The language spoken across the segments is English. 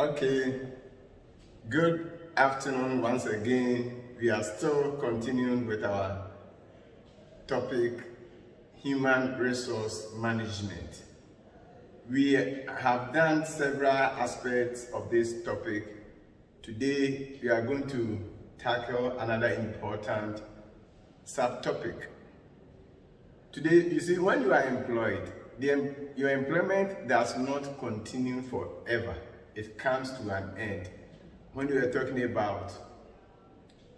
Okay, good afternoon once again. We are still continuing with our topic, human resource management. We have done several aspects of this topic. Today, we are going to tackle another important subtopic. Today, you see, when you are employed, your employment does not continue forever. It comes to an end. When we are talking about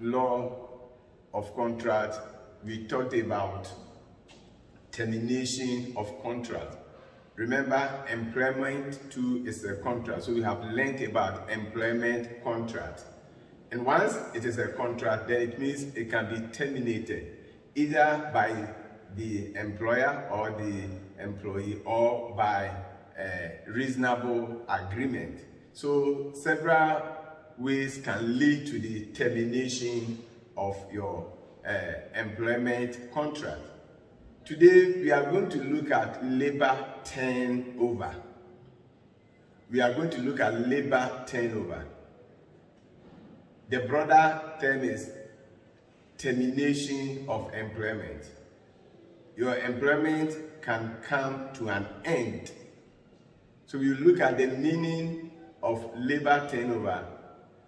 law of contract, we talked about termination of contract. Remember, employment too is a contract. So we have learned about employment contract. And once it is a contract, then it means it can be terminated either by the employer or the employee or by a reasonable agreement. So several ways can lead to the termination of your employment contract. Today we are going to look at labor turnover. We are going to look at labor turnover. The broader term is termination of employment. Your employment can come to an end. So we look at the meaning of labor turnover.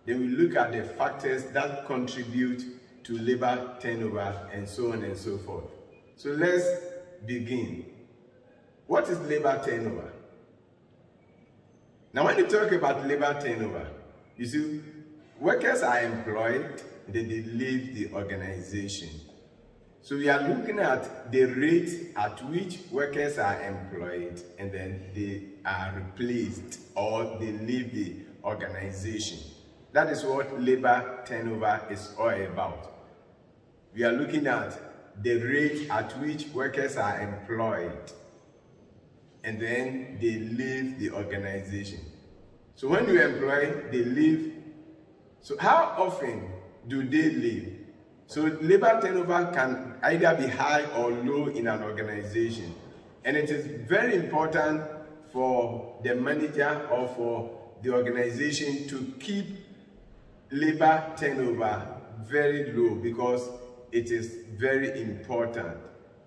Then we look at the factors that contribute to labor turnover and so on and so forth. So let's begin. What is labor turnover? Now when you talk about labor turnover, you see, workers are employed, then they leave the organization. So we are looking at the rate at which workers are employed and then they are replaced or they leave the organization. That is what labor turnover is all about. We are looking at the rate at which workers are employed and then they leave the organization. So when you employ, they leave. So how often do they leave? So labor turnover can either be high or low in an organization. And it is very important for the manager or for the organization to keep labor turnover very low because it is very important.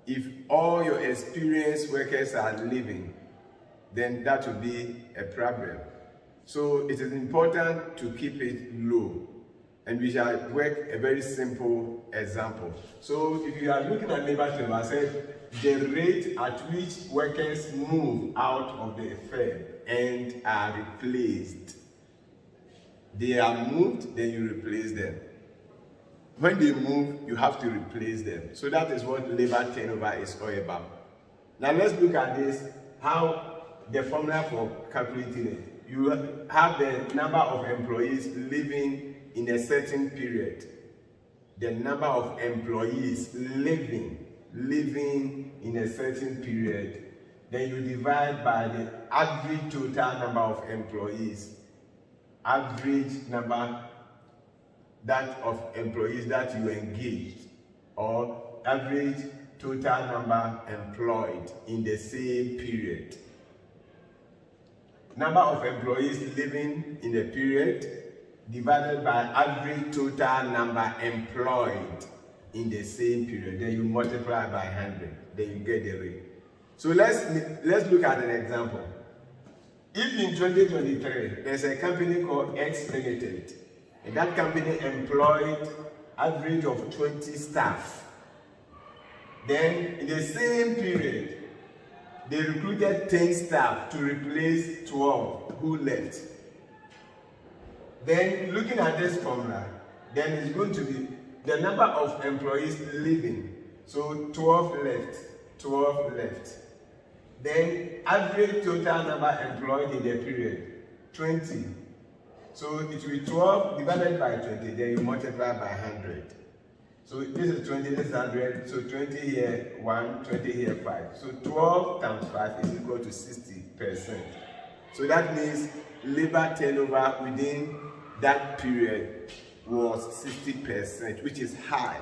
If all your experienced workers are leaving, then that will be a problem. So it is important to keep it low. And we shall work a very simple example. So if you are looking at labor turnover, I said the rate at which workers move out of the firm and are replaced. They are moved, then you replace them. When they move, you have to replace them. So that is what labor turnover is all about. Now let's look at this, how the formula for calculating it. You have the number of employees living in a certain period. The number of employees living in a certain period. Then you divide by the average total number of employees. Average number of employees that you engaged, or average total number employed in the same period. Number of employees living in a period divided by average total number employed in the same period. Then you multiply by 100. Then you get the rate. So let's look at an example. If in 2023 there's a company called X Limited, and that company employed average of 20 staff, then in the same period they recruited 10 staff to replace 12 who left. Then looking at this formula, then it's going to be the number of employees leaving. So 12 left. Then average total number employed in the period, 20. So it will be 12 divided by 20, then you multiply by 100. So this is 20, this is 100, so 20 here 1, 20 here 5. So 12 times 5 is equal to 60%. So that means labor turnover within that period was 60%, which is high.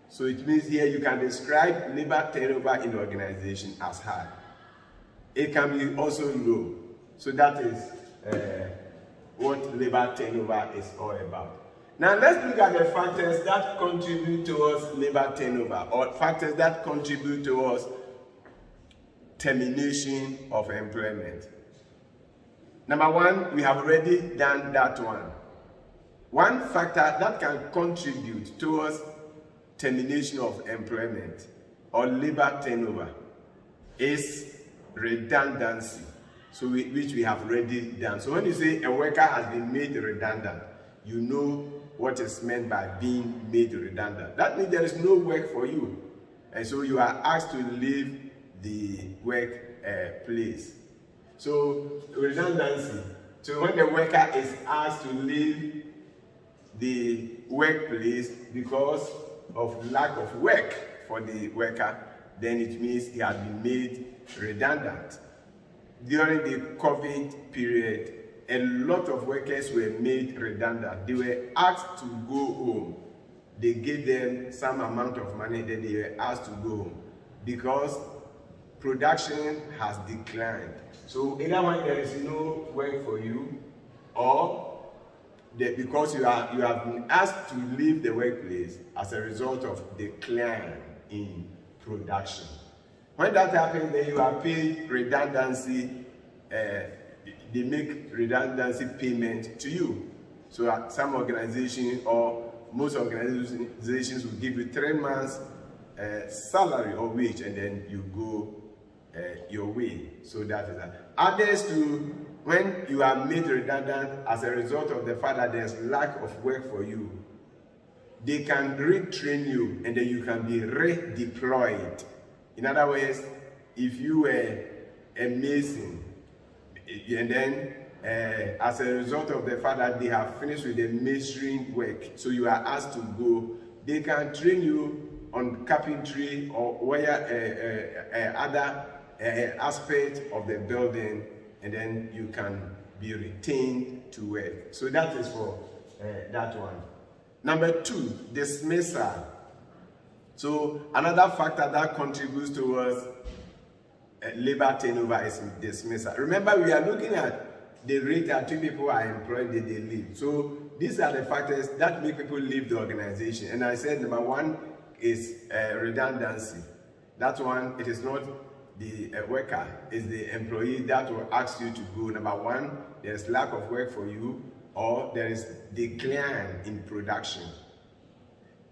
So it means here you can describe labor turnover in the organization as high. It can be also low. So that is what labor turnover is all about. Now let's look at the factors that contribute towards labor turnover, or factors that contribute towards termination of employment. Number one, we have already done that one. One factor that can contribute towards termination of employment or labor turnover is redundancy, so which we have already done. So when you say a worker has been made redundant, you know what is meant by being made redundant. That means there is no work for you, and so you are asked to leave the work place. So redundancy. So when the worker is asked to leave the workplace because of lack of work for the worker, then it means he has been made redundant. During the COVID period, a lot of workers were made redundant. They were asked to go home. They gave them some amount of money, then they were asked to go home because production has declined. So either when there is no work for you, or because you have been asked to leave the workplace as a result of decline in production. When that happens, then you are paid redundancy. They make redundancy payment to you. So some organizations or most organizations will give you 3 months salary or wage, and then you go your way. So that is that. Others too, when you are made redundant as a result of the fact that there's lack of work for you, they can retrain you and then you can be redeployed. In other words, if you were a mason and then as a result of the fact that they have finished with the masonry work, so you are asked to go, they can train you on carpentry or other aspect of the building, and then you can be retained to work. So that is for that one. Number 2, dismissal. So another factor that contributes towards labor turnover is dismissal. Remember, we are looking at the rate at which people are employed, they leave. So these are the factors that make people leave the organization. And I said number 1 is redundancy. That one, it is not the worker, is the employee that will ask you to go. Number 1, there's lack of work for you, or there is decline in production.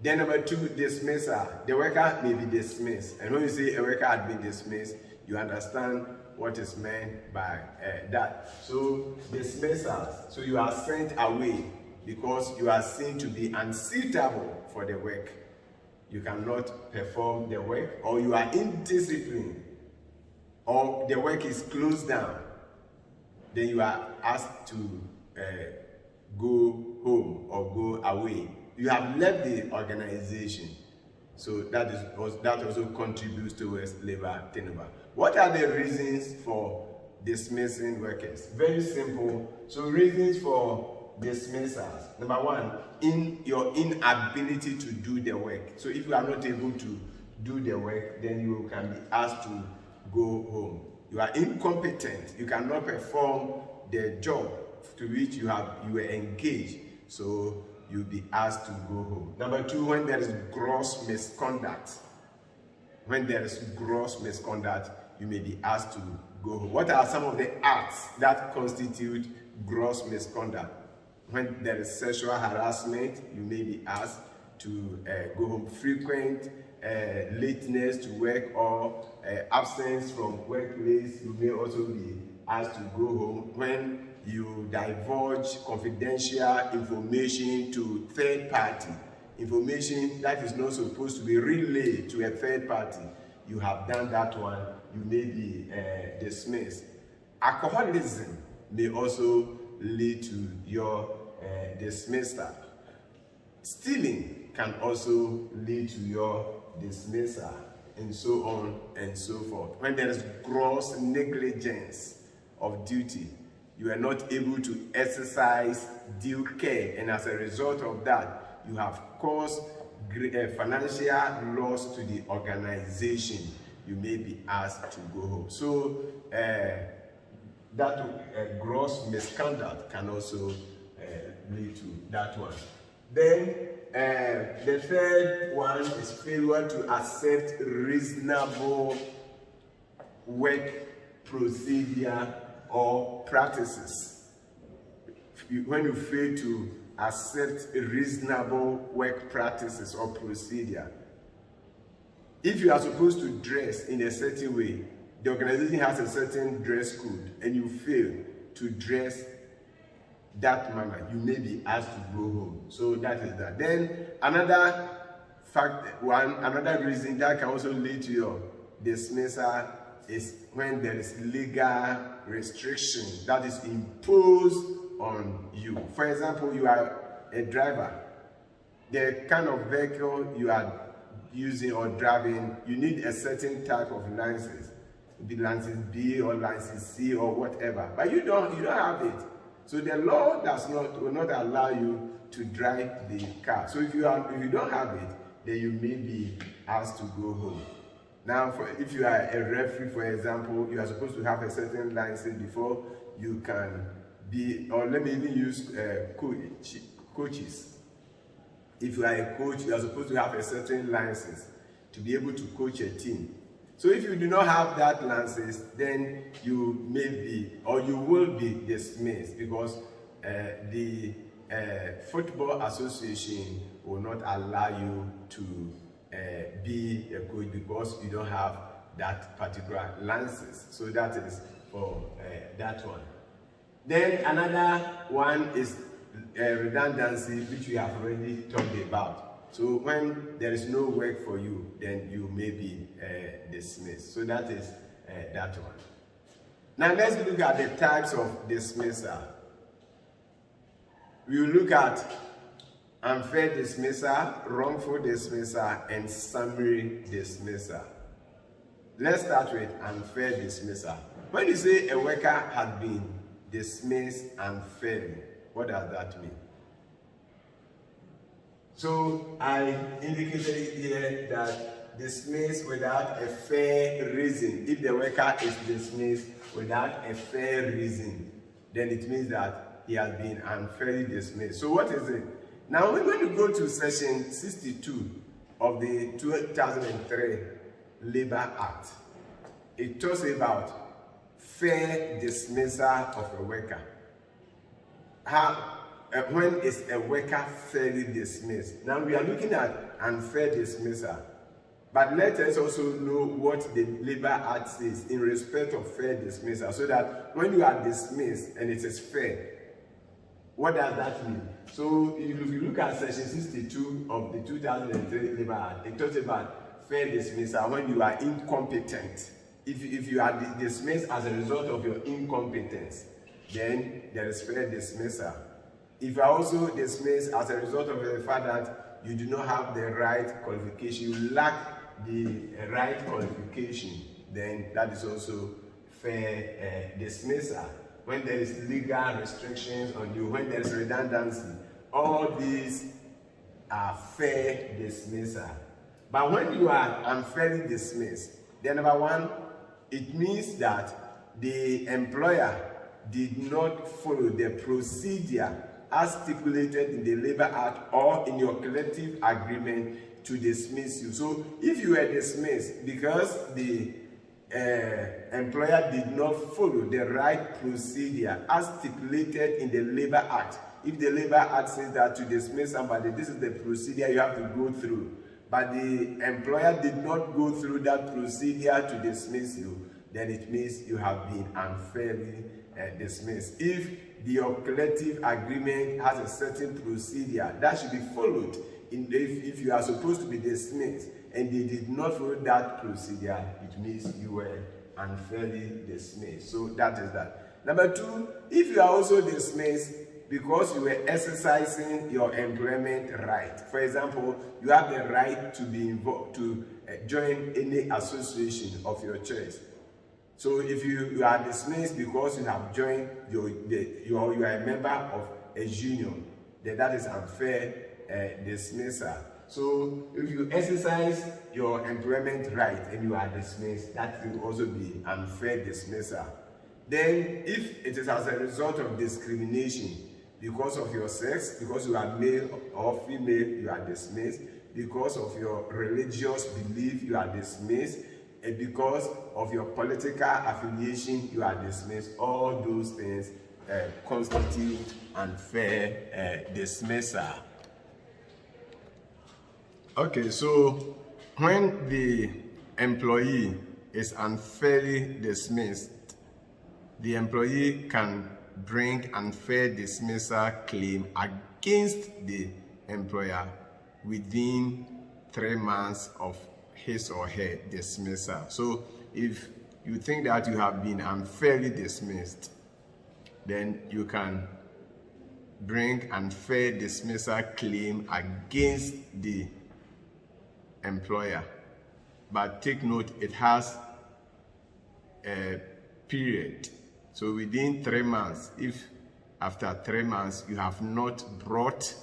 Then number 2, dismissal. The worker may be dismissed. And when you say a worker had been dismissed, you understand what is meant by that. So dismissal. So you are sent away because you are seen to be unsuitable for the work. You cannot perform the work, or you are indisciplined, or the work is closed down. Then you are asked to go home or go away. You have left the organization. So that also contributes towards labor turnover. What are the reasons for dismissing workers? Very simple. So reasons for dismissals. Number 1, in your inability to do the work. So if you are not able to do the work, then you can be asked to go home. You are incompetent. You cannot perform the job to which you were engaged. So you'll be asked to go home. Number 2, when there is gross misconduct. When there is gross misconduct, you may be asked to go home. What are some of the acts that constitute gross misconduct? When there is sexual harassment, you may be asked to go home. Frequent lateness to work or absence from workplace, you may also be asked to go home. When you divulge confidential information to third party, information that is not supposed to be relayed to a third party, you have done that one, you may be dismissed. Alcoholism may also lead to your dismissal. Stealing can also lead to your dismissal, and so on and so forth. When there is gross negligence of duty, you are not able to exercise due care, and as a result of that, you have caused financial loss to the organization. You may be asked to go home. So that gross misconduct can also lead to that one. Then the third one is failure to accept reasonable work procedure or practices. When you fail to accept reasonable work practices or procedure. If you are supposed to dress in a certain way, the organization has a certain dress code, and you fail to dress that manner, you may be asked to go home. So that is that. Then another reason that can also lead to your dismissal is when there is legal restriction that is imposed on you. For example, you are a driver. The kind of vehicle you are using or driving, you need a certain type of license. It be license B or license C or whatever, but you don't have it. So the law will not allow you to drive the car. So if you don't have it, then you may be asked to go home. Now, if you are a referee, for example, you are supposed to have a certain license before you can be, or let me even use coaches. If you are a coach, you are supposed to have a certain license to be able to coach a team. So if you do not have that license, then you may be, or you will be dismissed, because the Football Association will not allow you to be a coach because you don't have that particular license. So that is for that one. Then another one is redundancy, which we have already talked about. So when there is no work for you, then you may be dismissed. So that is that one. Now let's look at the types of dismissal. We will look at unfair dismissal, wrongful dismissal, and summary dismissal. Let's start with unfair dismissal. When you say a worker has been dismissed unfairly, what does that mean? So I indicated here that dismissed without a fair reason. If the worker is dismissed without a fair reason, then it means that he has been unfairly dismissed. So what is it? Now we're going to go to section 62 of the 2003 Labor Act. It talks about fair dismissal of a worker. When is a worker fairly dismissed? Now we are looking at unfair dismissal, but let us also know what the Labor Act says in respect of fair dismissal, so that when you are dismissed and it is fair, what does that mean? So if you look at section 62 of the 2003 Labor Act, it talks about fair dismissal when you are incompetent. If you are dismissed as a result of your incompetence, then there is fair dismissal. If you are also dismissed as a result of the fact that you do not have the right qualification, you lack the right qualification, then that is also fair dismissal. When there is legal restrictions on you, when there is redundancy, all these are fair dismissal. But when you are unfairly dismissed, then number one, it means that the employer did not follow the procedure as stipulated in the Labor Act or in your collective agreement to dismiss you. So if you were dismissed because the employer did not follow the right procedure as stipulated in the Labor Act, if the Labor Act says that to dismiss somebody, this is the procedure you have to go through, but the employer did not go through that procedure to dismiss you, then it means you have been unfairly dismissed. If your collective agreement has a certain procedure that should be followed, if you are supposed to be dismissed and they did not follow that procedure, it means you were unfairly dismissed. So that is that. Number two, if you are also dismissed because you were exercising your employment right. For example, you have the right to be involved, to join any association of your church. So if you are dismissed because you have joined you are a member of a union, then that is unfair dismissal. So if you exercise your employment right and you are dismissed, that will also be unfair dismissal. Then if it is as a result of discrimination, because of your sex, because you are male or female, you are dismissed. Because of your religious belief, you are dismissed. And because of your political affiliation, you are dismissed. All those things constitute unfair dismissal. Okay, so when the employee is unfairly dismissed, the employee can bring unfair dismissal claim against the employer within 3 months of his or her dismissal. So if you think that you have been unfairly dismissed, then you can bring unfair dismissal claim against the employer. But take note, it has a period. So within 3 months, if after 3 months you have not brought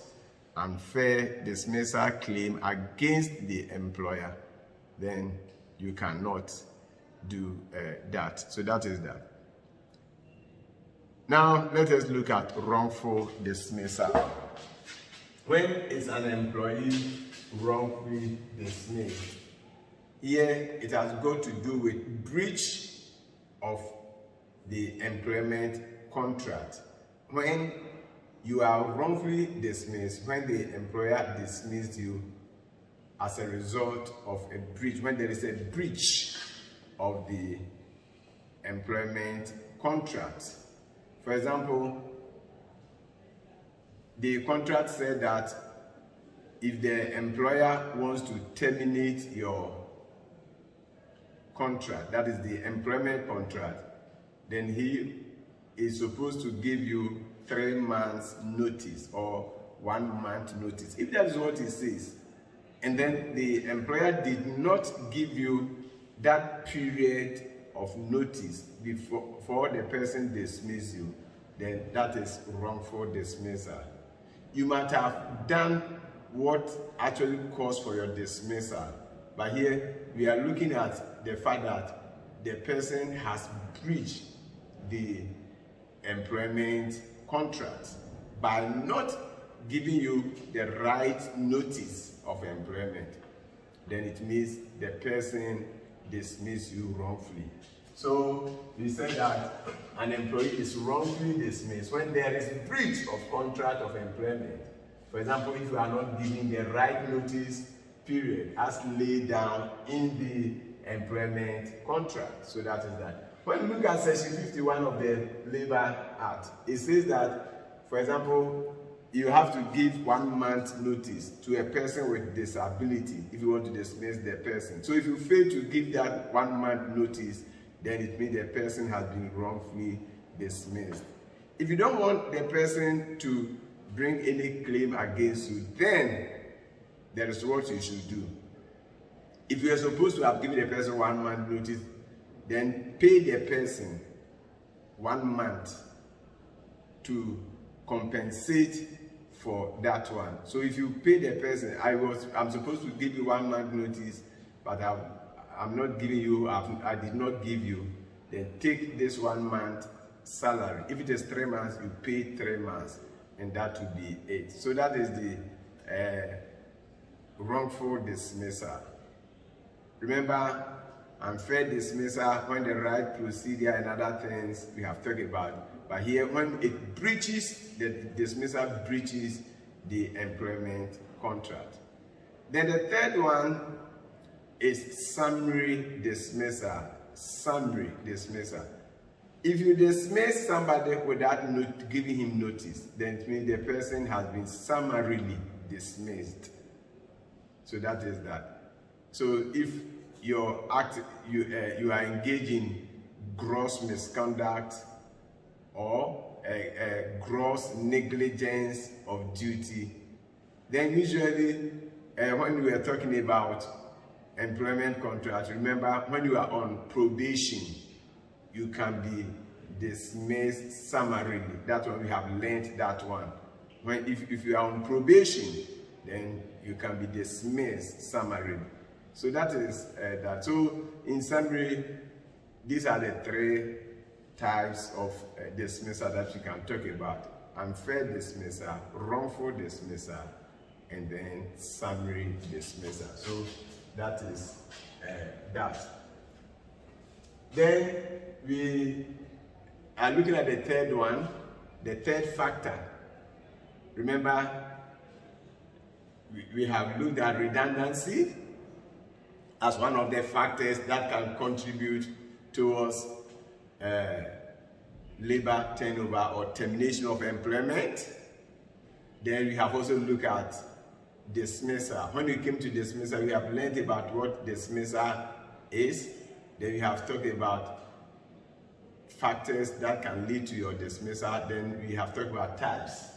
unfair dismissal claim against the employer, then you cannot do that. So that is that. Now let us look at wrongful dismissal. When is an employee wrongfully dismissed? Here it has got to do with breach of the employment contract. When you are wrongfully dismissed, when the employer dismissed you as a result of a breach, when there is a breach of the employment contract. For example, the contract said that if the employer wants to terminate your contract, that is the employment contract, then he is supposed to give you 3 months notice or 1 month notice. If that is what he says, and then the employer did not give you that period of notice before the person dismisses you, then that is wrongful dismissal. You might have done what actually caused for your dismissal, but here we are looking at the fact that the person has breached the employment contract by not giving you the right notice of employment. Then it means the person dismissed you wrongfully. So we said that an employee is wrongfully dismissed when there is breach of contract of employment. For example, if you are not giving the right notice period as laid down in the employment contract. So that is that. When you look at section 51 of the Labor Act, it says that, for example, you have to give 1 month notice to a person with disability if you want to dismiss the person. So if you fail to give that 1 month notice, then it means the person has been wrongfully dismissed. If you don't want the person to bring any claim against you, then there is what you should do. If you are supposed to have given the person 1 month notice, then pay the person 1 month to compensate for that one. So if you pay the person, I'm supposed to give you 1 month notice, but I'm not giving you, I did not give you, then take this 1 month salary. If it is 3 months, you pay 3 months, and that will be it. So that is the wrongful dismissal. Remember, unfair dismissal when the right procedure and other things we have talked about. But here, when it breaches, the dismissal breaches the employment contract. Then the third one is summary dismissal. Summary dismissal. If you dismiss somebody without giving him notice, then it means the person has been summarily dismissed. So that is that. So if you are engaged in gross misconduct or gross negligence of duty, then usually when we are talking about employment contract, remember when you are on probation, you can be dismissed summarily. That's when we have learned that one. If you are on probation, then you can be dismissed summarily. So that is that. So in summary, these are the 3 types of dismissal that we can talk about: unfair dismissal, wrongful dismissal, and then summary dismissal. So that is that. Then we are looking at the third one, the third factor. Remember, we have looked at redundancy as one of the factors that can contribute towards labor turnover or termination of employment. Then we have also looked at dismissal. When we came to dismissal, we have learned about what dismissal is. Then we have talked about factors that can lead to your dismissal. Then we have talked about types.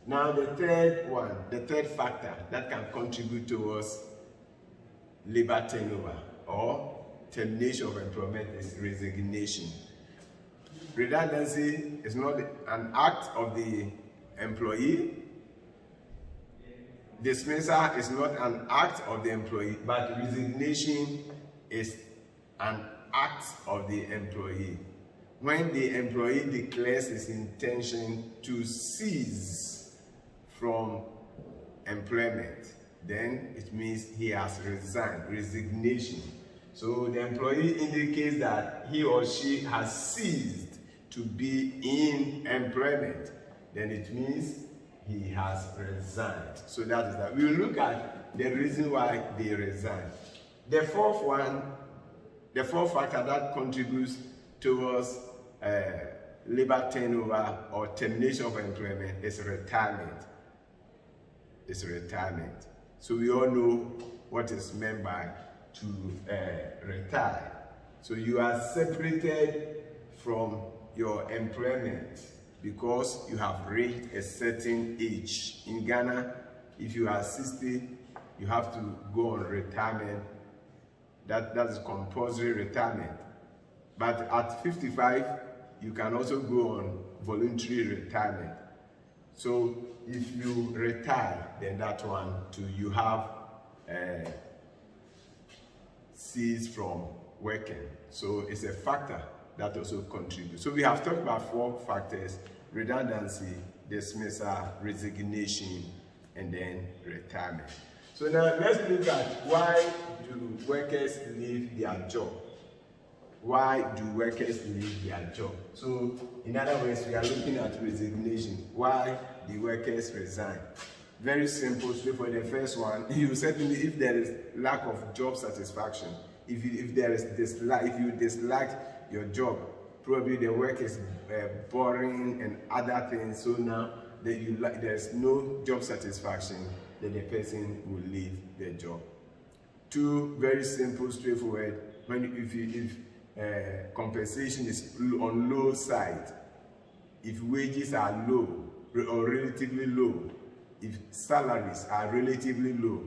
Now the third one, the third factor that can contribute towards labor turnover or termination of employment is resignation. Redundancy is not an act of the employee. Dismissal is not an act of the employee, but resignation is an act of the employee. When the employee declares his intention to cease from employment, then it means he has resigned, resignation. So the employee indicates that he or she has ceased to be in employment. Then it means he has resigned. So that is that. We will look at the reason why they resign. The fourth one, the fourth factor that contributes towards labor turnover or termination of employment is retirement. It's retirement. So we all know what is meant by to retire. So you are separated from your employment because you have reached a certain age. In Ghana, if you are 60, you have to go on retirement. That is compulsory retirement. But at 55, you can also go on voluntary retirement. So if you retire, then that one too, you have ceased from working. So it's a factor that also contributes. So we have talked about four factors: redundancy, dismissal, resignation, and then retirement. So now let's look at why do workers leave their job? Why do workers leave their job? So in other words, we are looking at resignation. Why the workers resign? Very simple, straightforward. The first one, you certainly, if there is lack of job satisfaction, if there is dislike, if you dislike your job, probably the work is boring and other things. So now that there is no job satisfaction, then the person will leave their job. Two, very simple, straightforward. If compensation is on low side, if wages are low or relatively low, if salaries are relatively low,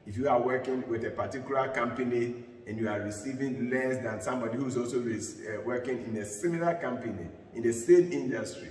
if you are working with a particular company and you are receiving less than somebody who is also working in a similar company in the same industry,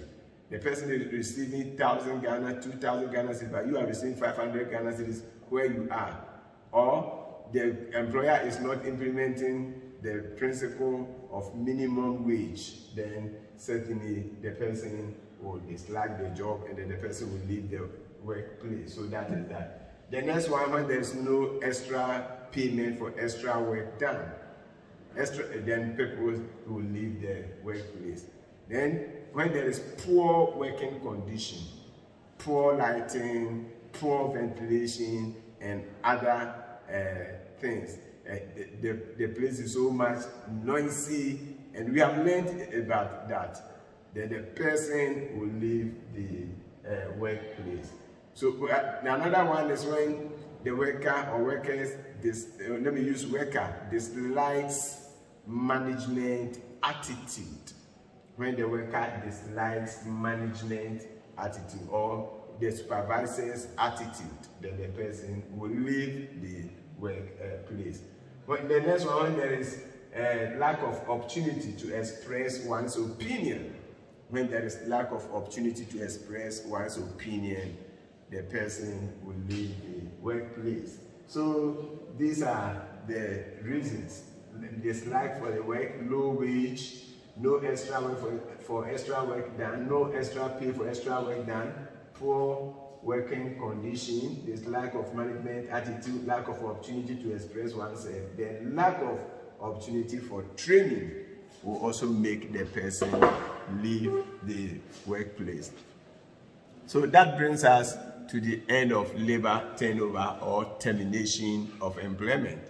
the person is receiving 1,000 Ghana, 2,000 Ghana cedis, but you are receiving 500 Ghana cedis where you are, or the employer is not implementing the principle of minimum wage, then certainly the person will dislike the job and then the person will leave the workplace. So that is that. The next one, when there's no extra payment for extra work done, then people will leave the workplace. Then when there is poor working condition, poor lighting, poor ventilation, and other things, the place is so much noisy, and we have learned about that, then the person will leave the workplace. So another one is when the worker or workers, let me use worker, dislikes management attitude. When the worker dislikes management attitude or the supervisor's attitude, then the person will leave the workplace. But the next one, when there is a lack of opportunity to express one's opinion, when there is lack of opportunity to express one's opinion, the person will leave the workplace. So these are the reasons: dislike for the work, low wage, no extra work for extra work done, no extra pay for extra work done, poor working condition, there's lack of management attitude, lack of opportunity to express oneself, then lack of opportunity for training will also make the person leave the workplace. So that brings us to the end of labor turnover or termination of employment.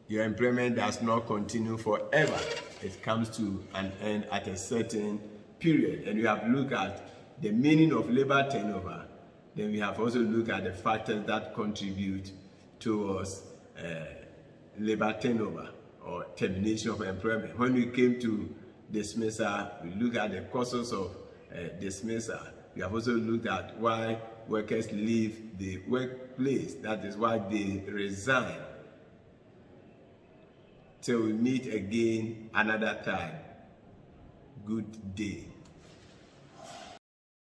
Your employment does not continue forever. It comes to an end at a certain period. And we have looked at the meaning of labor turnover. Then we have also looked at the factors that contribute towards labor turnover or termination of employment. When we came to dismissal, we looked at the causes of dismissal. We have also looked at why workers leave the workplace. That is why they resign. Till we meet again another time. Good day.